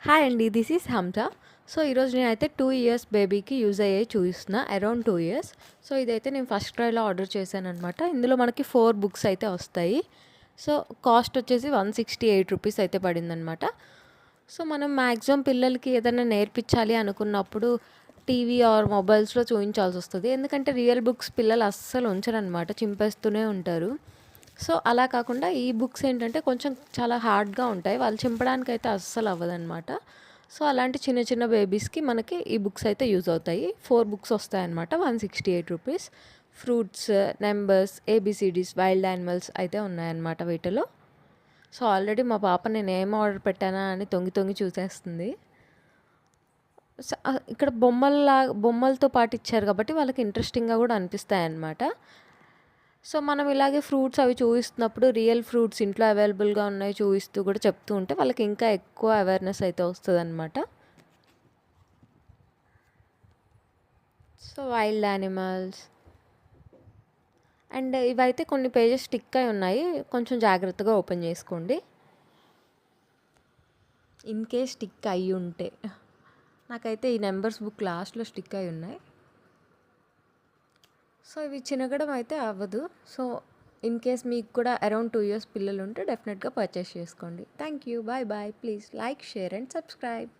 Hi అండి. This is హంస. So, ఈరోజు నేనైతే 2 ఇయర్స్ బేబీకి యూజ్ అయ్యేయి చూపిస్తున్నా. Around 2 years. సో, ఇదైతే నేను ఫస్ట్ క్రైలో ఆర్డర్ చేశాననమాట. ఇందులో మనకి 4 బుక్స్ అయితే వస్తాయి. సో, కాస్ట్ వచ్చేసి ₹168 అయితే పడిందనమాట. సో, మనం మ్యాక్సిమం పిల్లలకి ఏదైనా నేర్పించాలి అనుకున్నప్పుడు టీవీ ఆర్ మొబైల్స్‌లో చూయించాల్సొస్తది. ఎందుకంటే రియల్ బుక్స్ పిల్లలు అస్సలు ఉంచరనమాట. చింపేస్తూనే ఉంటారు. సో, అలా కాకుండా ఈ బుక్స్ ఏంటంటే కొంచెం చాలా హార్డ్‌గా ఉంటాయి. వాళ్ళు చింపడానికైతే అస్సలు అవ్వదనమాట. సో, అలాంటి చిన్న చిన్న బేబీస్‌కి మనకి ఈ బుక్స్ అయితే యూజ్ అవుతాయి. 4 బుక్స్ వస్తాయన్నమాట. ₹168. ఫ్రూట్స్, నంబర్స్, ఏబీసీడీస్, వైల్డ్ యానిమల్స్ అయితే ఉన్నాయన్నమాట వీటిలో. సో, ఆల్రెడీ మా పాప నేనేం ఆర్డర్ పెట్టానా అని తొంగి తొంగి చూసేస్తుంది. ఇక్కడ బొమ్మలతో పాటు ఇచ్చారు కాబట్టి వాళ్ళకి ఇంట్రెస్టింగ్‌గా కూడా అనిపిస్తాయన్నమాట. సో, మనం ఇలాగే ఫ్రూట్స్ అవి చూపిస్తున్నప్పుడు రియల్ ఫ్రూట్స్ ఇంట్లో అవైలబుల్‌గా ఉన్నాయి చూపిస్తూ కూడా చెప్తూ ఉంటే వాళ్ళకి ఇంకా ఎక్కువ అవేర్‌నెస్ అయితే వస్తదనమాట. సో, వైల్డ్ యానిమల్స్ అండ్ ఇవైతే కొన్ని పేజెస్ స్టిక్ అయి ఉన్నాయి. కొంచెం జాగ్రత్తగా ఓపెన్ చేసుకోండి. ఇన్ కేస్ స్టిక్ అయ్యి ఉంటే. నాకైతే ఈ నెంబర్స్ బుక్ లాస్ట్‌లో స్టిక్ అయి ఉన్నాయి. సో, ఇవి చినగడం అయితే అవ్వదు. సో, ఇన్ కేస్ మీకు కూడా అరౌండ్ 2 ఇయర్స్ పిల్లలు ఉంటే డెఫినెట్‌గా పర్చేస్ చేసుకోండి. Thank you. Bye bye. Please like, share and subscribe.